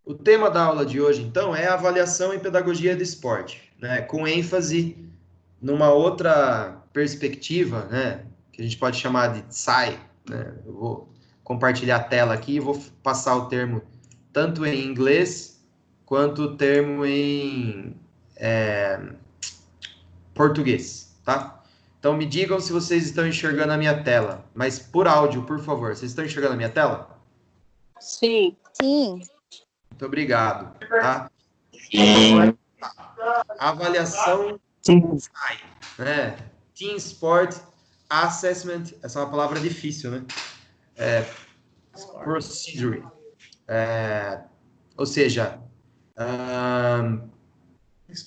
O tema da aula de hoje, então, é avaliação em pedagogia do esporte, né? Com ênfase numa outra perspectiva, né? Que a gente pode chamar de SAI, né? Eu vou compartilhar a tela aqui e vou passar o termo tanto em inglês quanto o termo em português, tá? Então me digam se vocês estão enxergando a minha tela, mas por áudio, por favor. Vocês estão enxergando a minha tela? Sim. Sim. Muito obrigado, tá? Avaliação SAI, né? Team Sport Assessment, essa é uma palavra difícil, né? Procedure. Ou seja,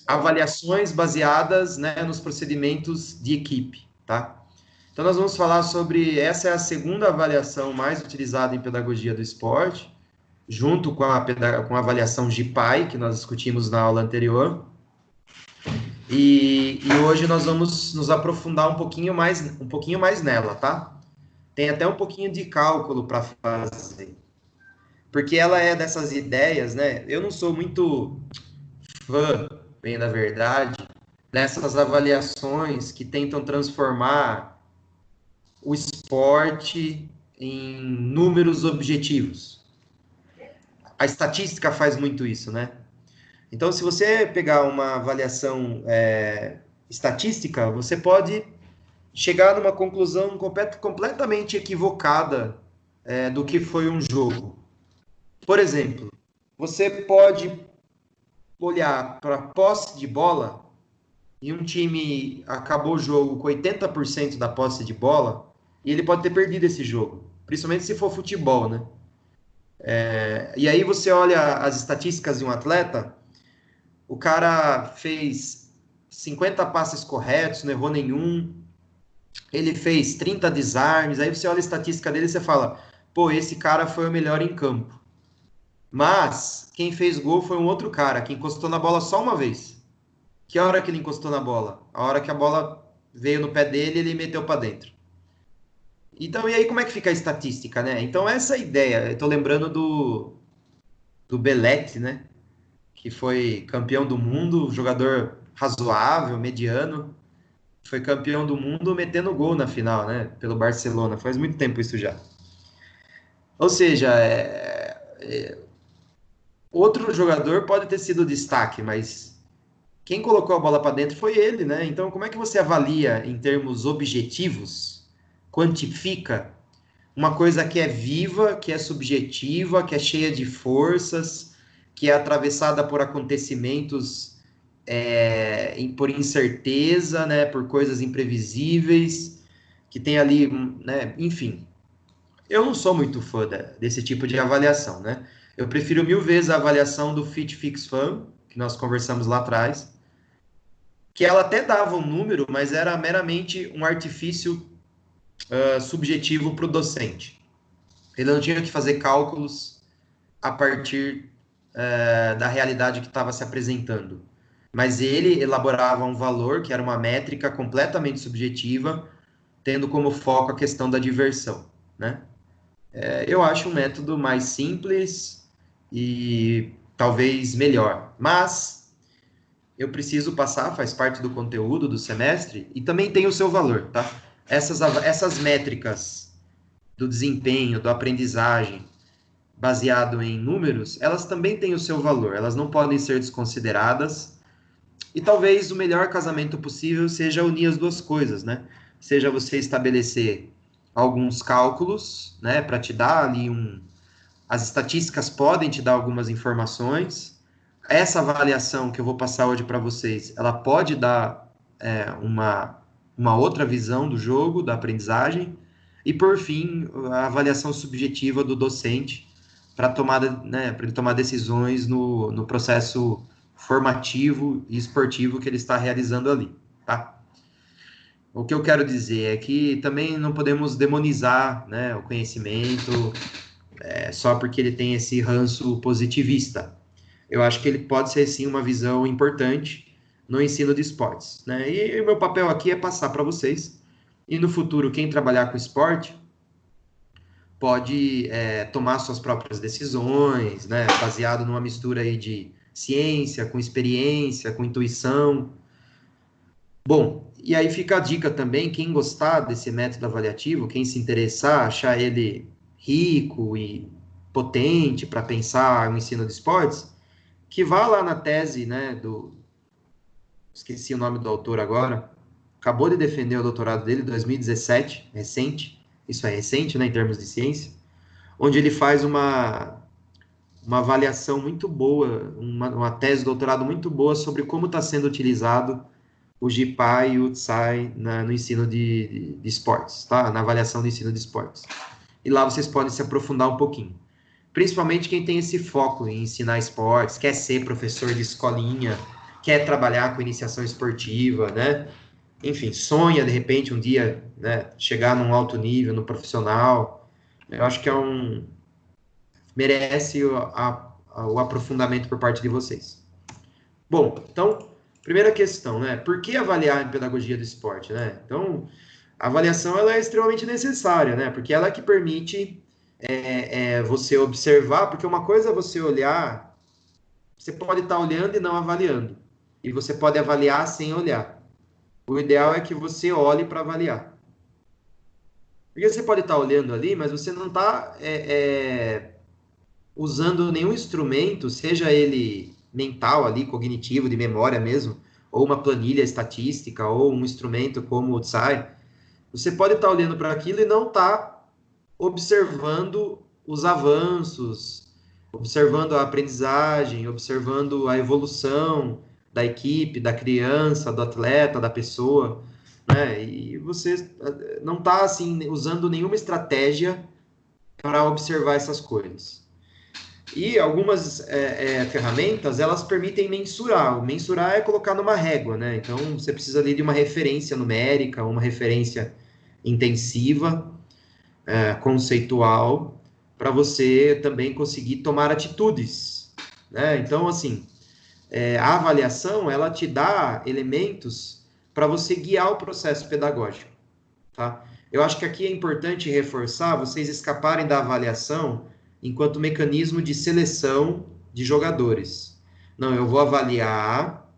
avaliações baseadas, né, nos procedimentos de equipe, tá? Então, nós vamos falar sobre, essa é a segunda avaliação mais utilizada em pedagogia do esporte, junto com a avaliação GPAI, que nós discutimos na aula anterior. E hoje nós vamos nos aprofundar um pouquinho mais nela, tá? Tem até um pouquinho de cálculo para fazer. Porque ela é dessas ideias, né? Eu não sou muito fã, bem da verdade, dessas avaliações que tentam transformar o esporte em números objetivos. A estatística faz muito isso, né? Então, se você pegar uma avaliação estatística, você pode chegar numa conclusão completamente equivocada do que foi um jogo. Por exemplo, você pode olhar para a posse de bola e um time acabou o jogo com 80% da posse de bola e ele pode ter perdido esse jogo, principalmente se for futebol, né? E aí você olha as estatísticas de um atleta, o cara fez 50 passes corretos, não errou nenhum, ele fez 30 desarmes, aí você olha a estatística dele e você fala, pô, esse cara foi o melhor em campo. Mas quem fez gol foi um outro cara, que encostou na bola só uma vez. Que hora que ele encostou na bola? A hora que a bola veio no pé dele, ele meteu para dentro. Então, e aí como é que fica a estatística, né? Então, essa ideia, eu tô lembrando do Belletti, né? Que foi campeão do mundo, jogador razoável, mediano, foi campeão do mundo metendo gol na final, né? Pelo Barcelona. Faz muito tempo isso já. Ou seja, outro jogador pode ter sido destaque, mas quem colocou a bola para dentro foi ele, né? Então, como é que você avalia em termos objetivos, quantifica uma coisa que é viva, que é subjetiva, que é cheia de forças, que é atravessada por acontecimentos, por incerteza, né? Por coisas imprevisíveis, que tem ali, né? Enfim, eu não sou muito fã desse tipo de avaliação, né? Eu prefiro mil vezes a avaliação do Fit Fix Fun, que nós conversamos lá atrás, que ela até dava um número, mas era meramente um artifício subjetivo para o docente. Ele não tinha que fazer cálculos a partir da realidade que estava se apresentando. Mas ele elaborava um valor, que era uma métrica completamente subjetiva, tendo como foco a questão da diversão, né? Eu acho um método mais simples e talvez melhor, mas eu preciso passar, faz parte do conteúdo do semestre e também tem o seu valor, tá? Essas métricas do desempenho, da aprendizagem, baseado em números, elas também têm o seu valor, elas não podem ser desconsideradas. E talvez o melhor casamento possível seja unir as duas coisas, né? Seja você estabelecer alguns cálculos, né, para te dar ali as estatísticas podem te dar algumas informações. Essa avaliação que eu vou passar hoje para vocês, ela pode dar uma outra visão do jogo, da aprendizagem. E, por fim, a avaliação subjetiva do docente para ele tomar decisões no processo formativo e esportivo que ele está realizando ali, tá? O que eu quero dizer é que também não podemos demonizar, né, o conhecimento só porque ele tem esse ranço positivista. Eu acho que ele pode ser, sim, uma visão importante no ensino de esportes, né? E o meu papel aqui é passar para vocês. E no futuro, quem trabalhar com esporte pode tomar suas próprias decisões, né, baseado numa mistura aí de ciência, com experiência, com intuição. Bom, e aí fica a dica também, quem gostar desse método avaliativo, quem se interessar, achar ele rico e potente para pensar o ensino de esportes, que vá lá na tese, né, esqueci o nome do autor agora, acabou de defender o doutorado dele, 2017, recente, isso é recente, né, em termos de ciência, onde ele faz uma avaliação muito boa, uma tese de doutorado muito boa sobre como está sendo utilizado o GPA e o TSAI no ensino de esportes, tá? Na avaliação do ensino de esportes. E lá vocês podem se aprofundar um pouquinho. Principalmente quem tem esse foco em ensinar esportes, quer ser professor de escolinha, quer trabalhar com iniciação esportiva, né? Enfim, sonha de repente um dia, né, chegar num alto nível no profissional. Eu acho que merece o aprofundamento por parte de vocês. Bom, então, primeira questão, né? Por que avaliar em pedagogia do esporte, né? Então, a avaliação ela é extremamente necessária, né? Porque ela é que permite você observar, porque uma coisa é você olhar, você pode estar olhando e não avaliando, e você pode avaliar sem olhar. O ideal é que você olhe para avaliar. Porque você pode estar olhando ali, mas você não está usando nenhum instrumento, seja ele mental ali, cognitivo, de memória mesmo, ou uma planilha estatística, ou um instrumento como o Tsai, você pode estar olhando para aquilo e não estar observando os avanços, observando a aprendizagem, observando a evolução da equipe, da criança, do atleta, da pessoa, né? E você não está assim usando nenhuma estratégia para observar essas coisas. E algumas ferramentas, elas permitem mensurar. O mensurar é colocar numa régua, né? Então, você precisa ali de uma referência numérica, uma referência intensiva, conceitual, para você também conseguir tomar atitudes, né? Então, assim, a avaliação, ela te dá elementos para você guiar o processo pedagógico, tá? Eu acho que aqui é importante reforçar, vocês escaparem da avaliação enquanto mecanismo de seleção de jogadores. Não, eu vou avaliar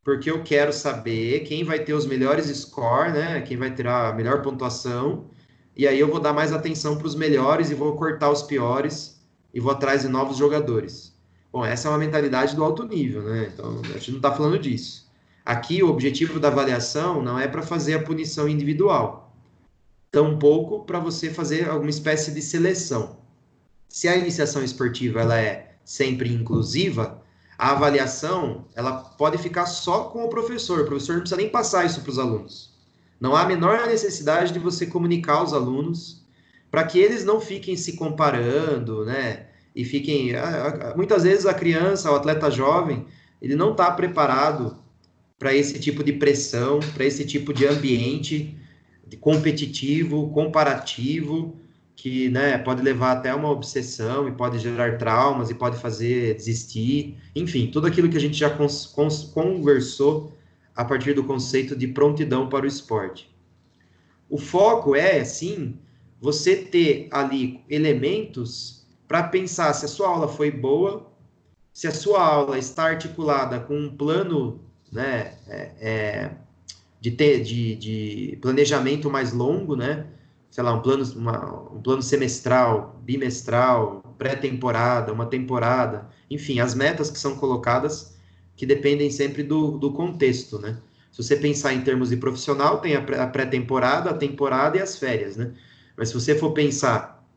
porque eu quero saber quem vai ter os melhores score, né? Quem vai ter a melhor pontuação, e aí eu vou dar mais atenção para os melhores e vou cortar os piores e vou atrás de novos jogadores. Bom, essa é uma mentalidade do alto nível, né? Então, a gente não está falando disso. Aqui, o objetivo da avaliação não é para fazer a punição individual, tampouco para você fazer alguma espécie de seleção. Se a iniciação esportiva ela é sempre inclusiva, a avaliação ela pode ficar só com o professor não precisa nem passar isso para os alunos. Não há a menor necessidade de você comunicar aos alunos para que eles não fiquem se comparando, né? E fiquem. Muitas vezes a criança, o atleta jovem, ele não está preparado para esse tipo de pressão, para esse tipo de ambiente competitivo, comparativo, que, né, pode levar até uma obsessão e pode gerar traumas e pode fazer desistir. Enfim, tudo aquilo que a gente já conversou a partir do conceito de prontidão para o esporte. O foco é, sim, você ter ali elementos para pensar se a sua aula foi boa, se a sua aula está articulada com um plano, né, de planejamento mais longo, né? Sei lá, um plano semestral, bimestral, pré-temporada, uma temporada, enfim, as metas que são colocadas que dependem sempre do contexto, né? Se você pensar em termos de profissional, tem a pré-temporada, a temporada e as férias, né? Mas se você for pensar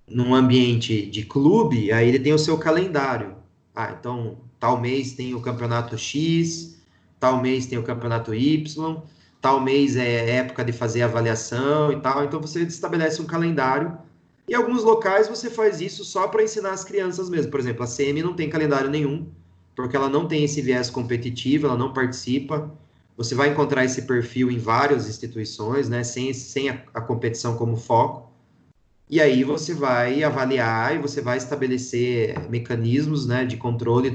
num ambiente de clube, aí ele tem o seu calendário. Ah, então, tal mês tem o campeonato X, tal mês tem o campeonato Y, tal mês é época de fazer avaliação e tal. Então, você estabelece um calendário. Em alguns locais, você faz isso só para ensinar as crianças mesmo. Por exemplo, a CM não tem calendário nenhum, porque ela não tem esse viés competitivo, ela não participa. Você vai encontrar esse perfil em várias instituições, né, sem a competição como foco. E aí você vai avaliar e você vai estabelecer mecanismos, né, de controle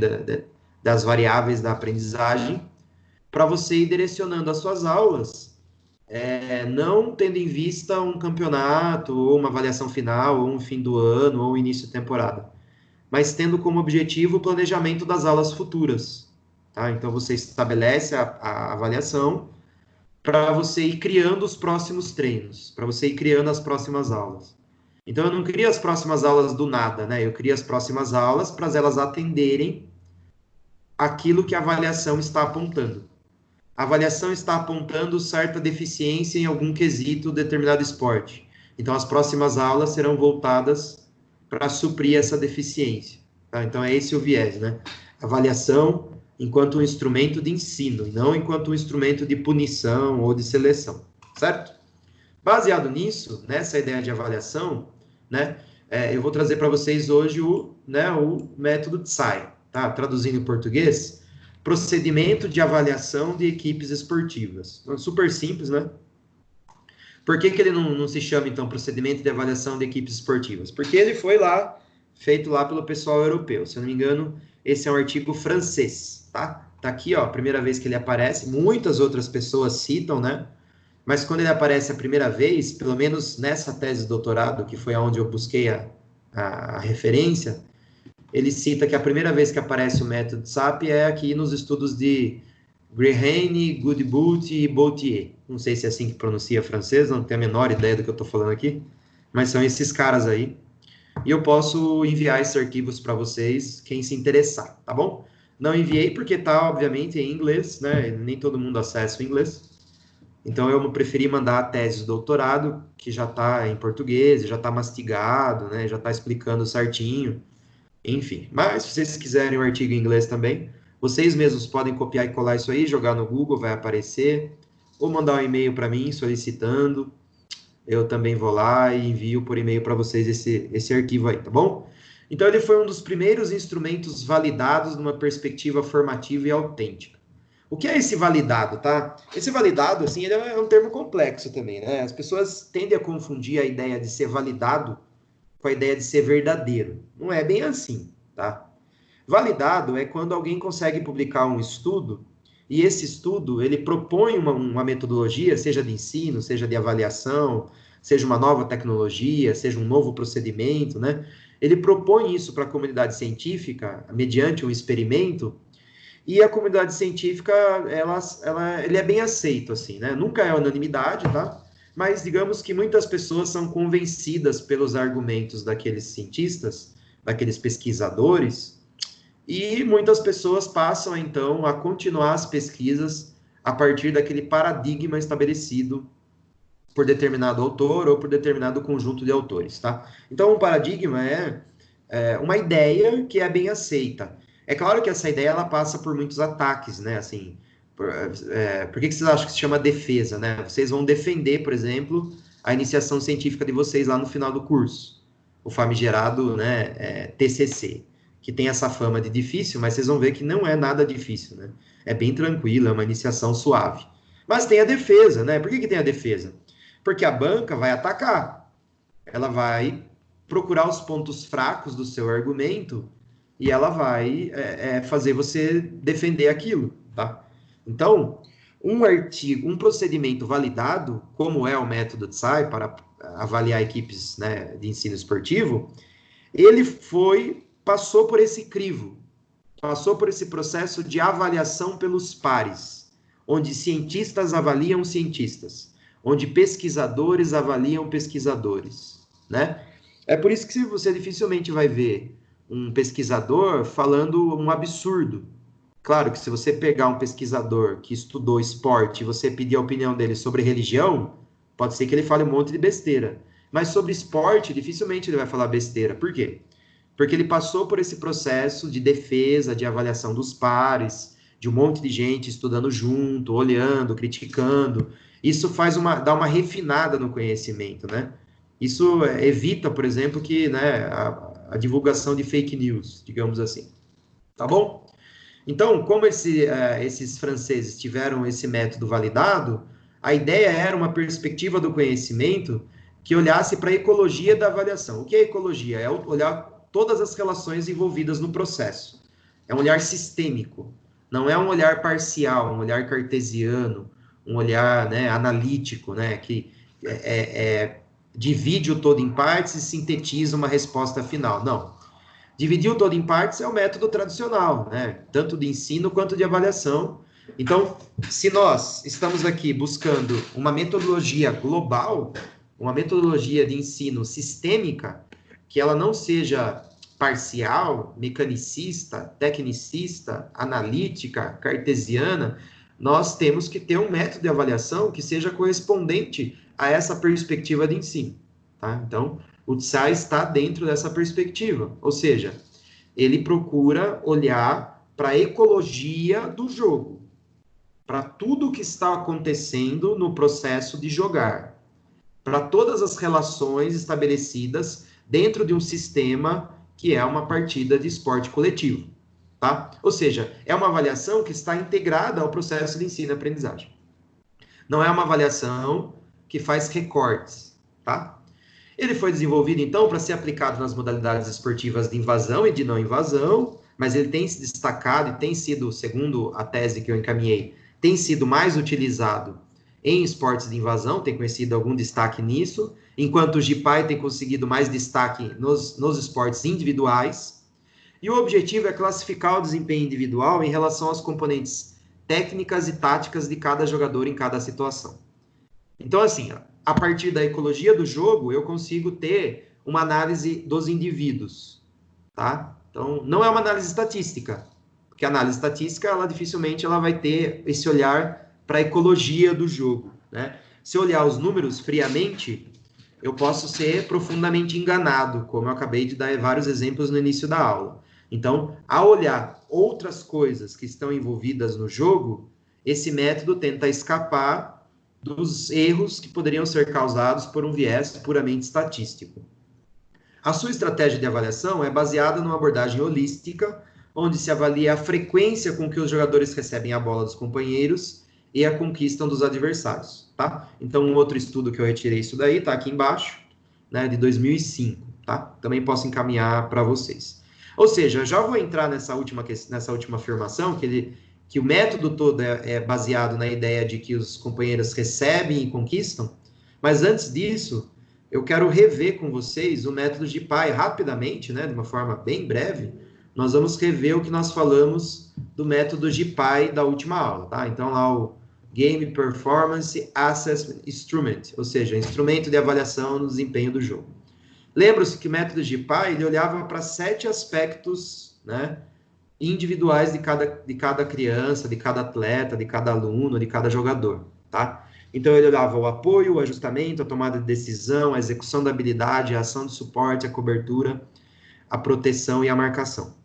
das variáveis da aprendizagem para você ir direcionando as suas aulas não tendo em vista um campeonato, ou uma avaliação final, ou um fim do ano, ou início de temporada, mas tendo como objetivo o planejamento das aulas futuras. Tá? Então, você estabelece a avaliação para você ir criando os próximos treinos, para você ir criando as próximas aulas. Então, eu não crio as próximas aulas do nada, né? Eu crio as próximas aulas para elas atenderem aquilo que a avaliação está apontando. A avaliação está apontando certa deficiência em algum quesito determinado esporte. Então, as próximas aulas serão voltadas para suprir essa deficiência. Tá? Então, é esse o viés, né? Avaliação enquanto um instrumento de ensino, e não enquanto um instrumento de punição ou de seleção, certo? Baseado nisso, nessa ideia de avaliação, né, eu vou trazer para vocês hoje o método TSAI, tá? Traduzindo em português, procedimento de avaliação de equipes esportivas. Então, super simples, né? Por que ele não se chama, então, procedimento de avaliação de equipes esportivas? Porque ele foi lá, feito lá pelo pessoal europeu. Se eu não me engano, esse é um artigo francês, tá? Tá aqui, ó, a primeira vez que ele aparece. Muitas outras pessoas citam, né? Mas quando ele aparece a primeira vez, pelo menos nessa tese de doutorado, que foi onde eu busquei a referência, ele cita que a primeira vez que aparece o método SAP é aqui nos estudos de Grehane, Goodbout e Bautier. Não sei se é assim que pronuncia francês, não tenho a menor ideia do que eu estou falando aqui, mas são esses caras aí. E eu posso enviar esses arquivos para vocês, quem se interessar, tá bom? Não enviei porque está, obviamente, em inglês, né? Nem todo mundo acessa o inglês. Então, eu preferi mandar a tese de doutorado, que já está em português, já está mastigado, né? Já está explicando certinho. Enfim, mas se vocês quiserem o artigo em inglês também, vocês mesmos podem copiar e colar isso aí, jogar no Google, vai aparecer, ou mandar um e-mail para mim solicitando, eu também vou lá e envio por e-mail para vocês esse arquivo aí, tá bom? Então, ele foi um dos primeiros instrumentos validados numa perspectiva formativa e autêntica. O que é esse validado, tá? Esse validado, assim, ele é um termo complexo também, né? As pessoas tendem a confundir a ideia de ser validado com a ideia de ser verdadeiro. Não é bem assim, tá? Validado é quando alguém consegue publicar um estudo e esse estudo ele propõe uma metodologia, seja de ensino, seja de avaliação, seja uma nova tecnologia, seja um novo procedimento, né? Ele propõe isso para a comunidade científica mediante um experimento e a comunidade científica ele é bem aceito assim, né? Nunca é unanimidade, tá? Mas digamos que muitas pessoas são convencidas pelos argumentos daqueles cientistas, daqueles pesquisadores, e muitas pessoas passam, então, a continuar as pesquisas a partir daquele paradigma estabelecido por determinado autor ou por determinado conjunto de autores, tá? Então, um paradigma é uma ideia que é bem aceita. É claro que essa ideia ela passa por muitos ataques, né? Assim, por que vocês acham que se chama defesa, né? Vocês vão defender, por exemplo, a iniciação científica de vocês lá no final do curso, o famigerado, né, TCC, que tem essa fama de difícil, mas vocês vão ver que não é nada difícil, né? É bem tranquilo, é uma iniciação suave. Mas tem a defesa, né? Por que tem a defesa? Porque a banca vai atacar, ela vai procurar os pontos fracos do seu argumento e ela vai fazer você defender aquilo, tá? Então, um artigo, um procedimento validado, como é o método TSAI para avaliar equipes, né, de ensino esportivo, ele passou por esse crivo, passou por esse processo de avaliação pelos pares, onde cientistas avaliam cientistas, onde pesquisadores avaliam pesquisadores, né? É por isso que você dificilmente vai ver um pesquisador falando um absurdo. Claro que se você pegar um pesquisador que estudou esporte e você pedir a opinião dele sobre religião, pode ser que ele fale um monte de besteira. Mas sobre esporte, dificilmente ele vai falar besteira. Por quê? Porque ele passou por esse processo de defesa, de avaliação dos pares, de um monte de gente estudando junto, olhando, criticando. Isso dá uma refinada no conhecimento, né? Isso evita, por exemplo, que, né, a divulgação de fake news, digamos assim. Tá bom? Então, como esses franceses tiveram esse método validado, a ideia era uma perspectiva do conhecimento que olhasse para a ecologia da avaliação. O que é ecologia? É olhar todas as relações envolvidas no processo. É um olhar sistêmico, não é um olhar parcial, um olhar cartesiano, um olhar, né, analítico, né, que divide o todo em partes e sintetiza uma resposta final. Não. Dividir o todo em partes é o método tradicional, né, tanto de ensino quanto de avaliação. Então, se nós estamos aqui buscando uma metodologia global, uma metodologia de ensino sistêmica, que ela não seja parcial, mecanicista, tecnicista, analítica, cartesiana, nós temos que ter um método de avaliação que seja correspondente a essa perspectiva de ensino. Tá? Então, o TSAI está dentro dessa perspectiva, ou seja, ele procura olhar para a ecologia do jogo, para tudo o que está acontecendo no processo de jogar, para todas as relações estabelecidas dentro de um sistema que é uma partida de esporte coletivo, tá? Ou seja, é uma avaliação que está integrada ao processo de ensino e aprendizagem. Não é uma avaliação que faz recortes, tá? Ele foi desenvolvido, então, para ser aplicado nas modalidades esportivas de invasão e de não invasão, mas ele tem se destacado e tem sido, segundo a tese que eu encaminhei, tem sido mais utilizado em esportes de invasão, tem conhecido algum destaque nisso, enquanto o GPAI tem conseguido mais destaque nos esportes individuais. E o objetivo é classificar o desempenho individual em relação às componentes técnicas e táticas de cada jogador em cada situação. Então, assim, a partir da ecologia do jogo, eu consigo ter uma análise dos indivíduos, tá? Então, não é uma análise estatística, porque a análise estatística, ela dificilmente ela vai ter esse olhar para a ecologia do jogo, né? Se eu olhar os números friamente, eu posso ser profundamente enganado, como eu acabei de dar vários exemplos no início da aula. Então, ao olhar outras coisas que estão envolvidas no jogo, esse método tenta escapar dos erros que poderiam ser causados por um viés puramente estatístico. A sua estratégia de avaliação é baseada numa abordagem holística, onde se avalia a frequência com que os jogadores recebem a bola dos companheiros e a conquistam dos adversários, tá? Então, um outro estudo que eu retirei isso daí, tá aqui embaixo, né, de 2005, tá? Também posso encaminhar para vocês. Ou seja, já vou entrar nessa última afirmação, que o método todo é baseado na ideia de que os companheiros recebem e conquistam, mas antes disso, eu quero rever com vocês o método de GPAI rapidamente, né, de uma forma bem breve. Nós vamos rever o que nós falamos do método GPAI da última aula, tá? Então, lá o Game Performance Assessment Instrument, ou seja, instrumento de avaliação no desempenho do jogo. Lembra-se que o método GPAI, ele olhava para 7 aspectos, né, individuais de cada criança, de cada atleta, de cada aluno, de cada jogador, tá? Então, ele olhava o apoio, o ajustamento, a tomada de decisão, a execução da habilidade, a ação de suporte, a cobertura, a proteção e a marcação.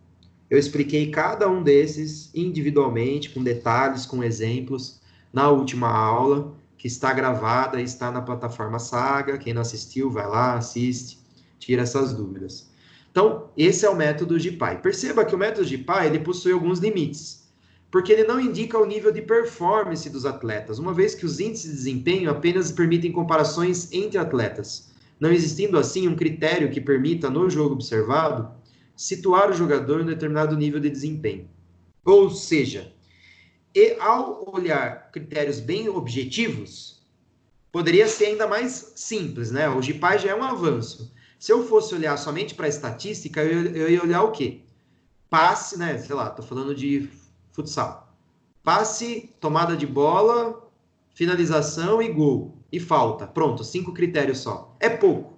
Eu expliquei cada um desses individualmente, com detalhes, com exemplos, na última aula, que está gravada e está na plataforma Saga. Quem não assistiu, vai lá, assiste, tira essas dúvidas. Então, esse é o método GPAI. Perceba que o método GPAI, ele possui alguns limites, porque ele não indica o nível de performance dos atletas, uma vez que os índices de desempenho apenas permitem comparações entre atletas, não existindo assim um critério que permita, no jogo observado, situar o jogador em um determinado nível de desempenho. Ou seja, ao olhar critérios bem objetivos, poderia ser ainda mais simples, né? O GPAI já é um avanço. Se eu fosse olhar somente para a estatística, eu ia olhar o quê? Passe, né? Sei lá, estou falando de futsal. Passe, tomada de bola, finalização e gol. E falta. Pronto, 5 critérios só. É pouco.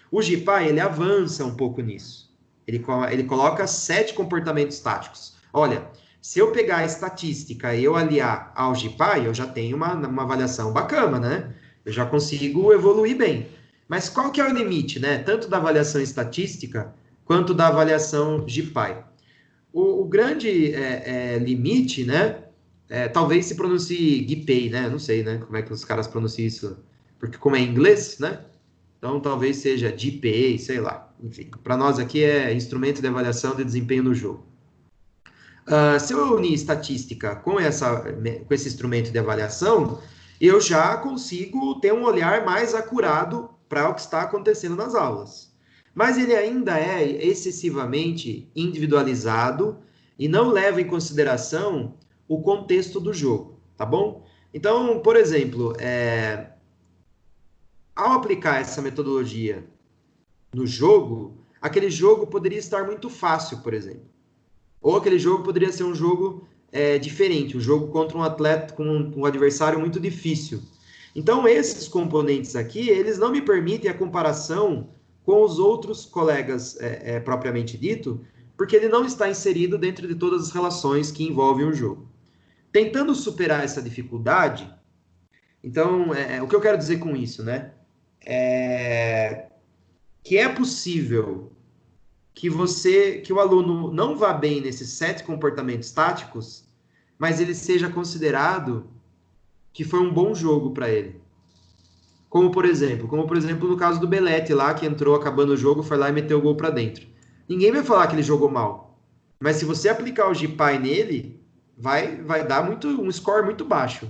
O GPAI, ele avança um pouco nisso. Ele coloca 7 comportamentos táticos. Olha, se eu pegar a estatística e eu aliar ao GPAI, eu já tenho uma avaliação bacana, né? Eu já consigo evoluir bem. Mas qual que é o limite, né? Tanto da avaliação estatística quanto da avaliação GPAI. O grande limite, né? Talvez se pronuncie GPAI, né? Não sei, né? Como é que os caras pronunciam isso? Porque como é em inglês, né? Então talvez seja GPA, sei lá. Enfim, para nós aqui é instrumento de avaliação de desempenho no jogo. Se eu unir estatística com esse instrumento de avaliação, eu já consigo ter um olhar mais acurado para o que está acontecendo nas aulas. Mas ele ainda é excessivamente individualizado e não leva em consideração o contexto do jogo, tá bom? Então, por exemplo, ao aplicar essa metodologia no jogo, aquele jogo poderia estar muito fácil, por exemplo. Ou aquele jogo poderia ser um jogo diferente, um jogo contra um atleta, com um adversário muito difícil. Então, esses componentes aqui, eles não me permitem a comparação com os outros colegas propriamente dito, porque ele não está inserido dentro de todas as relações que envolvem o jogo. Tentando superar essa dificuldade, então, o que eu quero dizer com isso, né? Que é possível que o aluno não vá bem nesses 7 comportamentos táticos, mas ele seja considerado que foi um bom jogo para ele. Como por exemplo no caso do Belletti lá, que entrou acabando o jogo, foi lá e meteu o gol para dentro. Ninguém vai falar que ele jogou mal, mas se você aplicar o GPI nele, vai dar um score muito baixo.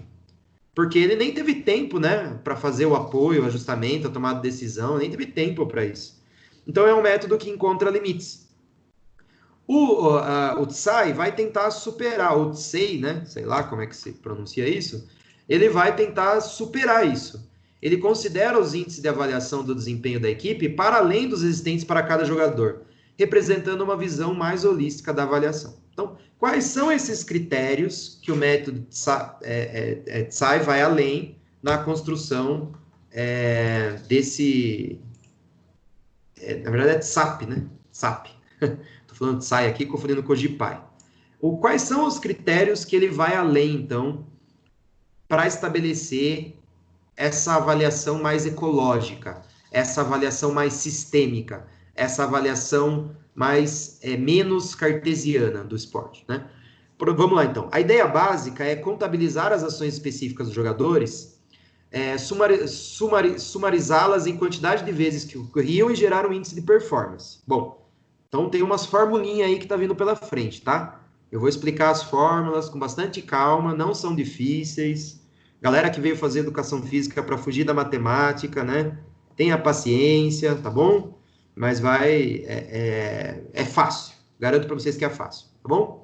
Porque ele nem teve tempo, né, para fazer o apoio, o ajustamento, a tomada de decisão, nem teve tempo para isso. Então é um método que encontra limites. O Tsai vai tentar superar, o Tsei, né? Sei lá como é que se pronuncia isso. Ele vai tentar superar isso. Ele considera os índices de avaliação do desempenho da equipe para além dos existentes para cada jogador, representando uma visão mais holística da avaliação. Então, quais são esses critérios que o método Tsai vai além na construção desse... na verdade é TSAP, né? TSAP. Estou falando de SAI aqui, confundindo com o GPI. Quais são os critérios que ele vai além, então, para estabelecer essa avaliação mais ecológica, essa avaliação mais sistêmica, essa avaliação mais menos cartesiana do esporte, né? Vamos lá, então. A ideia básica é contabilizar as ações específicas dos jogadores, sumarizá-las em quantidade de vezes que ocorriam e gerar um índice de performance. Bom, então tem umas formulinhas aí que tá vindo pela frente, tá? Eu vou explicar as fórmulas com bastante calma, não são difíceis. Galera que veio fazer educação física para fugir da matemática, né? Tenha paciência, tá bom? Mas é fácil. Garanto para vocês que é fácil, tá bom?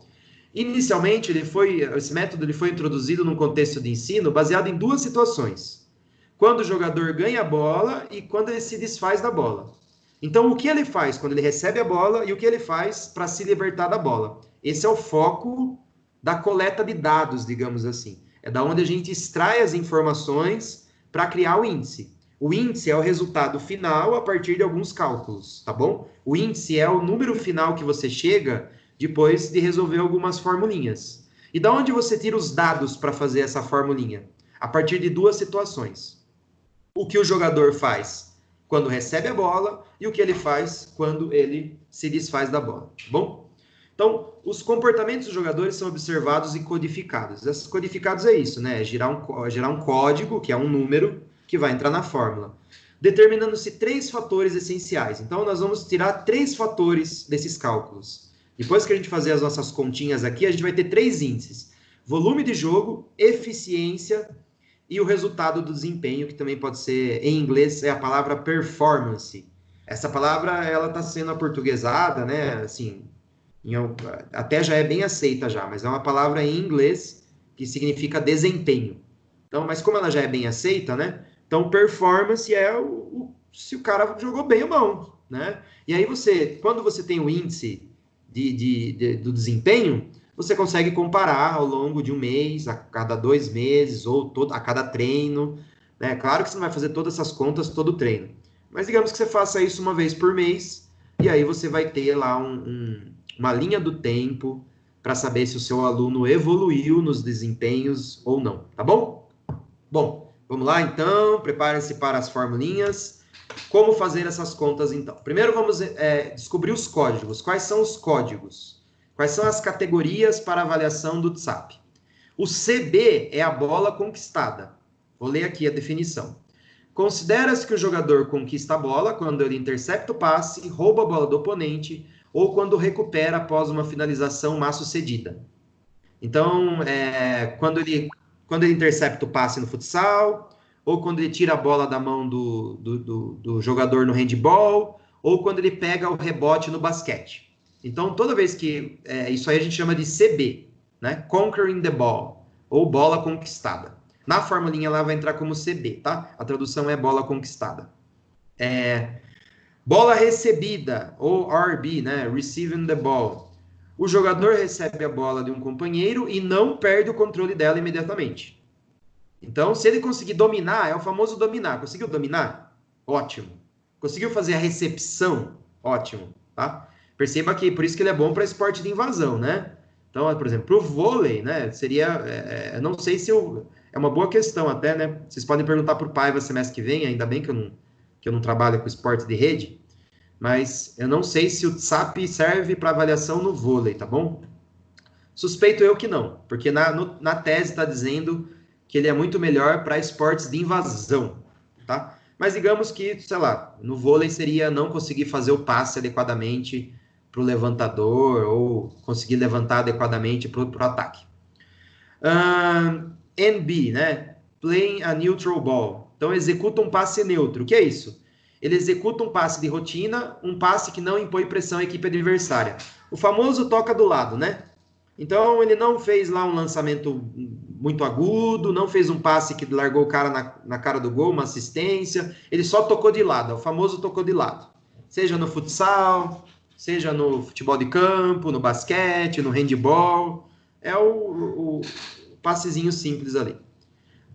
Inicialmente, esse método ele foi introduzido num contexto de ensino baseado em 2 situações. Quando o jogador ganha a bola e quando ele se desfaz da bola. Então, o que ele faz quando ele recebe a bola e o que ele faz para se libertar da bola? Esse é o foco da coleta de dados, digamos assim. É da onde a gente extrai as informações para criar o índice. O índice é o resultado final a partir de alguns cálculos, tá bom? O índice é o número final que você chega depois de resolver algumas formulinhas. E da onde você tira os dados para fazer essa formulinha? A partir de 2 situações. O que o jogador faz quando recebe a bola e o que ele faz quando ele se desfaz da bola, tá bom? Então, os comportamentos dos jogadores são observados e codificados. Esses codificados é isso, né? É gerar um código, que é um número, que vai entrar na fórmula. Determinando-se 3 fatores essenciais. Então, nós vamos tirar 3 fatores desses cálculos. Depois que a gente fazer as nossas continhas aqui, a gente vai ter 3 índices. Volume de jogo, eficiência e o resultado do desempenho, que também pode ser, em inglês, é a palavra performance. Essa palavra, ela está sendo aportuguesada, né? Assim, até já é bem aceita já, mas é uma palavra em inglês que significa desempenho. Então, mas como ela já é bem aceita, né? Então, performance é se o cara jogou bem ou não, né? E aí quando você tem o índice do desempenho, você consegue comparar ao longo de um mês, a cada 2 meses, ou a cada treino, né? Claro que você não vai fazer todas essas contas todo treino, mas digamos que você faça isso uma vez por mês, e aí você vai ter lá uma linha do tempo para saber se o seu aluno evoluiu nos desempenhos ou não, tá bom? Bom, vamos lá então, preparem-se para as formulinhas. Como fazer essas contas então? Primeiro vamos descobrir os códigos. Quais são os códigos? Quais são as categorias para avaliação do TSAP? O CB é a bola conquistada. Vou ler aqui a definição. Considera-se que o jogador conquista a bola quando ele intercepta o passe, rouba a bola do oponente ou quando recupera após uma finalização mal-sucedida. Então, quando ele intercepta o passe no futsal, ou quando ele tira a bola da mão do jogador no handball, ou quando ele pega o rebote no basquete. Então, toda vez que... isso aí a gente chama de CB, né? Conquering the ball, ou bola conquistada. Na formulinha ela vai entrar como CB, tá? A tradução é bola conquistada. Bola recebida, ou RB, né? Receiving the ball. O jogador recebe a bola de um companheiro e não perde o controle dela imediatamente. Então, se ele conseguir dominar, é o famoso dominar. Conseguiu dominar? Ótimo. Conseguiu fazer a recepção? Ótimo, tá? Perceba que por isso que ele é bom para esporte de invasão, né? Então, por exemplo, para o vôlei, né? Seria, não sei se é uma boa questão até, né? Vocês podem perguntar para o Paiva semestre que vem, ainda bem que eu não trabalho com esporte de rede, mas eu não sei se o SAP serve para avaliação no vôlei, tá bom? Suspeito eu que não, porque na tese está dizendo que ele é muito melhor para esportes de invasão, tá? Mas digamos que, sei lá, no vôlei seria não conseguir fazer o passe adequadamente para o levantador ou conseguir levantar adequadamente para o ataque. NB, né? Playing a neutral ball. Então, executa um passe neutro. O que é isso? Ele executa um passe de rotina, um passe que não impõe pressão à equipe adversária. O famoso toca do lado, né? Então, ele não fez lá um lançamento muito agudo, não fez um passe que largou o cara na cara do gol, uma assistência. Ele só tocou de lado, é o famoso tocou de lado. Seja no futsal, seja no futebol de campo, no basquete, no handball. É o passezinho simples ali.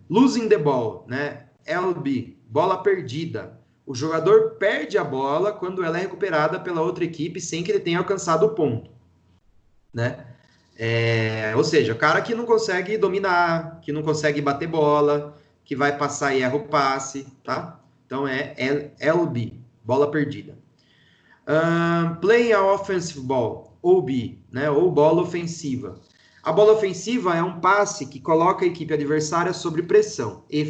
Losing the ball, né? LB, bola perdida. O jogador perde a bola quando ela é recuperada pela outra equipe sem que ele tenha alcançado o ponto, né? Ou seja, o cara que não consegue dominar, que não consegue bater bola, que vai passar e erra o passe, tá? Então é LB, bola perdida. Playing a offensive ball, OB, né? Ou bola ofensiva. A bola ofensiva é um passe que coloca a equipe adversária sob pressão e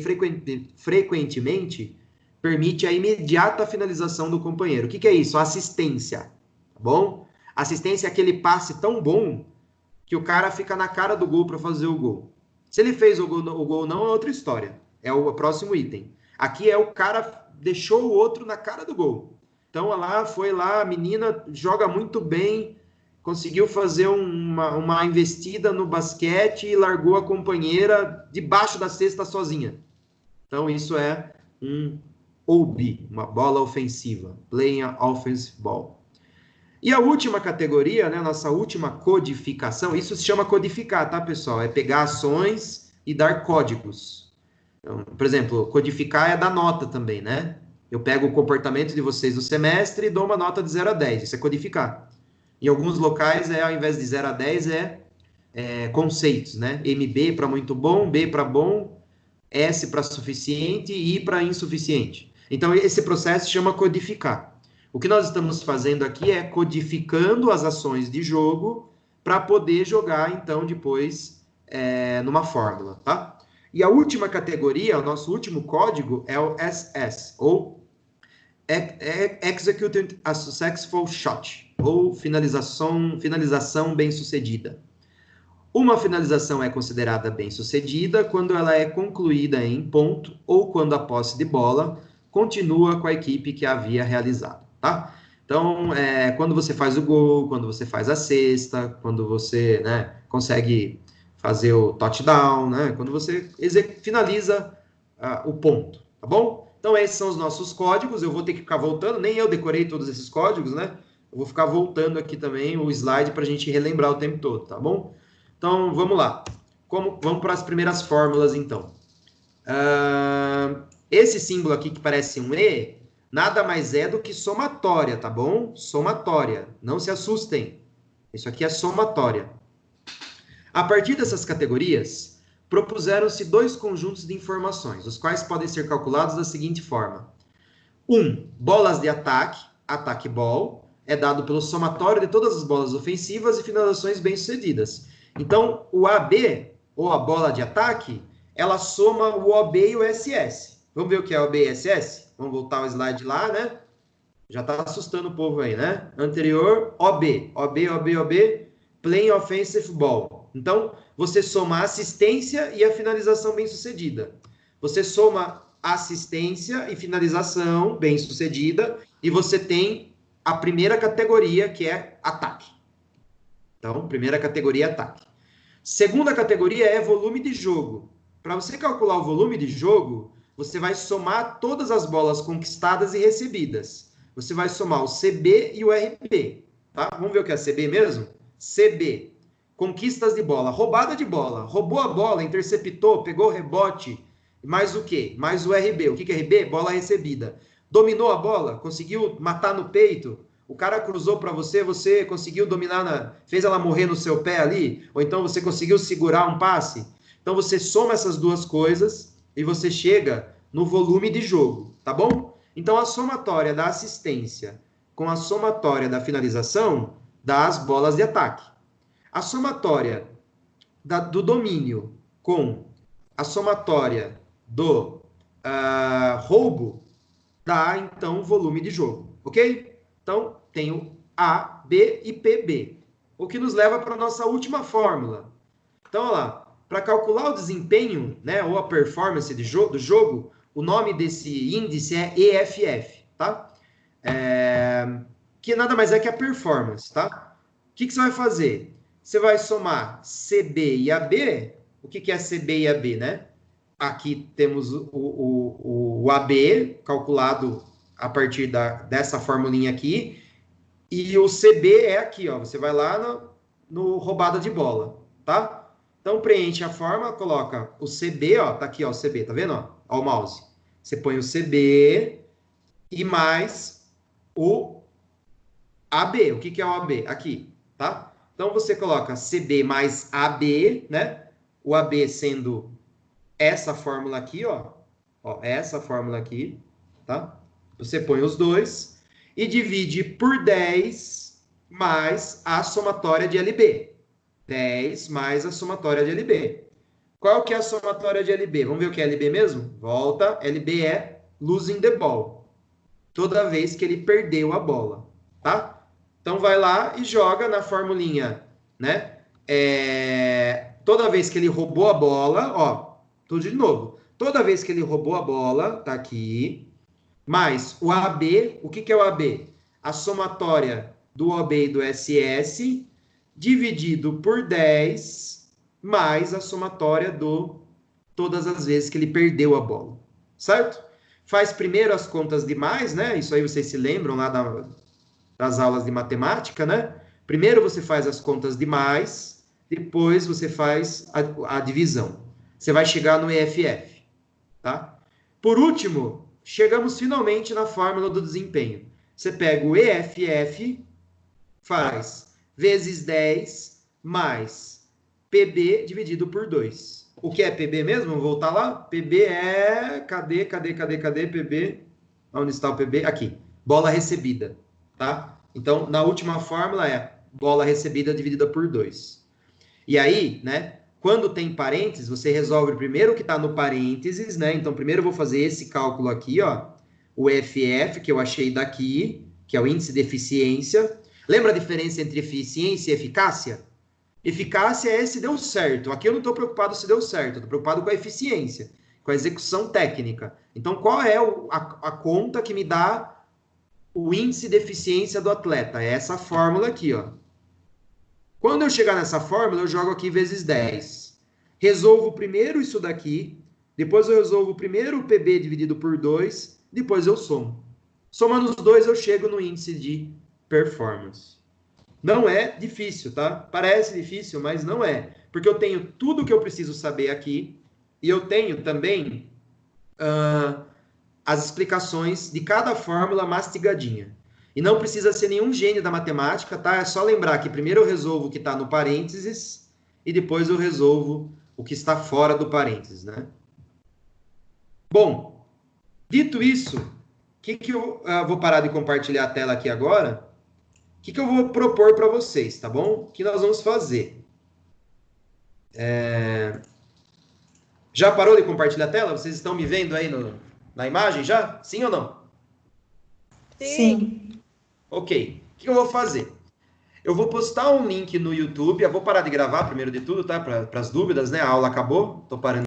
frequentemente permite a imediata finalização do companheiro. O que é isso? Assistência, tá bom? Assistência é aquele passe tão bom que o cara fica na cara do gol para fazer o gol. Se ele fez o gol não, é outra história. É o próximo item. Aqui é o cara deixou o outro na cara do gol. Então, foi lá, a menina joga muito bem, conseguiu fazer uma investida no basquete e largou a companheira debaixo da cesta sozinha. Então, isso é um OB, uma bola ofensiva. Playing an offensive ball. E a última categoria, né, nossa última codificação, isso se chama codificar, tá, pessoal? É pegar ações e dar códigos. Então, por exemplo, codificar é dar nota também, né? Eu pego o comportamento de vocês no semestre e dou uma nota de 0 a 10. Isso é codificar. Em alguns locais, ao invés de 0 a 10, conceitos, né? MB para muito bom, B para bom, S para suficiente e I para insuficiente. Então, esse processo se chama codificar. O que nós estamos fazendo aqui é codificando as ações de jogo para poder jogar, então, depois numa fórmula, tá? E a última categoria, o nosso último código é o SS, ou Executing a Successful Shot, ou finalização bem-sucedida. Uma finalização é considerada bem-sucedida quando ela é concluída em ponto ou quando a posse de bola continua com a equipe que a havia realizado, tá? Então, quando você faz o gol, quando você faz a cesta, quando você, né, consegue fazer o touchdown, né, quando você finaliza o ponto, tá bom? Então, esses são os nossos códigos. Eu vou ter que ficar voltando, nem eu decorei todos esses códigos, né? Eu vou ficar voltando aqui também o slide para a gente relembrar o tempo todo, tá bom? Então, vamos lá. Vamos para as primeiras fórmulas, então. Esse símbolo aqui que parece um E, nada mais é do que somatória, tá bom? Somatória. Não se assustem. Isso aqui é somatória. A partir dessas categorias, propuseram-se dois conjuntos de informações, os quais podem ser calculados da seguinte forma. Bolas de ataque, ataque ball, é dado pelo somatório de todas as bolas ofensivas e finalizações bem-sucedidas. Então, o AB, ou a bola de ataque, ela soma o OB e o SS. Vamos ver o que é OB e SS? Vamos voltar ao slide lá, né? Já está assustando o povo aí, né? Anterior, OB. OB, OB, OB, Playing Offensive Ball. Então, você soma a assistência e a finalização bem-sucedida. Você soma assistência e finalização bem-sucedida e você tem a primeira categoria, que é ataque. Então, primeira categoria é ataque. Segunda categoria é volume de jogo. para você calcular o volume de jogo, você vai somar todas as bolas conquistadas e recebidas. Você vai somar o CB e o RB, tá? Vamos ver o que é CB mesmo? CB, conquistas de bola, roubada de bola, roubou a bola, interceptou, pegou rebote, mais o quê? Mais o RB. O que é RB? Bola recebida. Dominou a bola, conseguiu matar no peito, o cara cruzou para você, você conseguiu dominar, fez ela morrer no seu pé ali, ou então você conseguiu segurar um passe. Então você soma essas duas coisas e você chega no volume de jogo, tá bom? Então a somatória da assistência com a somatória da finalização dá as bolas de ataque. A somatória do domínio com a somatória do roubo dá, então, volume de jogo, ok? Então, tenho A, B e PB, o que nos leva para a nossa última fórmula. Então, olha lá, para calcular o desempenho, né, ou a performance do jogo, o nome desse índice é EFF, tá? Que nada mais é que a performance, tá? O que você vai fazer? Você vai somar CB e AB. O que é CB e AB, né? Aqui temos o AB calculado a partir dessa formulinha aqui. E o CB é aqui, ó. Você vai lá no roubada de bola, tá? Então, preenche a forma, coloca o CB, ó. Tá aqui, ó, o CB, tá vendo? Ó o mouse. Você põe o CB e mais o AB. O que é o AB? Aqui, tá? Então, você coloca CB mais AB, né? O AB sendo essa fórmula aqui, ó. Essa fórmula aqui, tá? Você põe os dois e divide por 10 mais a somatória de LB. 10 mais a somatória de LB. Qual que é a somatória de LB? Vamos ver o que é LB mesmo? Volta. LB é losing the ball. Toda vez que ele perdeu a bola, tá? Então, vai lá e joga na formulinha, né? Toda vez que ele roubou a bola, ó, tudo de novo. Toda vez que ele roubou a bola, tá aqui, mais o AB, o que é o AB? A somatória do OB e do SS, dividido por 10, mais a somatória do todas as vezes que ele perdeu a bola, certo? Faz primeiro as contas de mais, né? Isso aí vocês se lembram lá das aulas de matemática, né? Primeiro você faz as contas de mais, depois você faz a divisão. Você vai chegar no EFF, tá? Por último, chegamos finalmente na fórmula do desempenho. Você pega o EFF, faz vezes 10 mais PB dividido por 2. O que é PB mesmo? Vamos voltar lá? PB é... Cadê PB? Onde está o PB? Aqui. Bola recebida, tá? Então, na última fórmula é bola recebida dividida por 2. E aí, né? Quando tem parênteses, você resolve primeiro o que está no parênteses, né? Então, primeiro eu vou fazer esse cálculo aqui, ó. O EFF, que eu achei daqui, que é o índice de eficiência. Lembra a diferença entre eficiência e eficácia? Eficácia é se deu certo. Aqui eu não estou preocupado se deu certo, eu estou preocupado com a eficiência, com a execução técnica. Então, qual é a conta que me dá o índice de eficiência do atleta? É essa fórmula aqui, ó. Quando eu chegar nessa fórmula, eu jogo aqui vezes 10. Resolvo primeiro isso daqui, depois eu resolvo primeiro o PB dividido por 2, depois eu somo. Somando os dois, eu chego no índice de performance. Não é difícil, tá? Parece difícil, mas não é. Porque eu tenho tudo o que eu preciso saber aqui e eu tenho também as explicações de cada fórmula mastigadinha. E não precisa ser nenhum gênio da matemática, tá? É só lembrar que primeiro eu resolvo o que está no parênteses e depois eu resolvo o que está fora do parênteses, né? Bom, dito isso, que eu vou parar de compartilhar a tela aqui agora. O que eu vou propor para vocês, tá bom? O que nós vamos fazer? Já parou de compartilhar a tela? Vocês estão me vendo aí na imagem já? Sim ou não? Sim. Ok. O que eu vou fazer? Eu vou postar um link no YouTube. Eu vou parar de gravar primeiro de tudo, tá? Para as dúvidas, né? A aula acabou. Tô parando.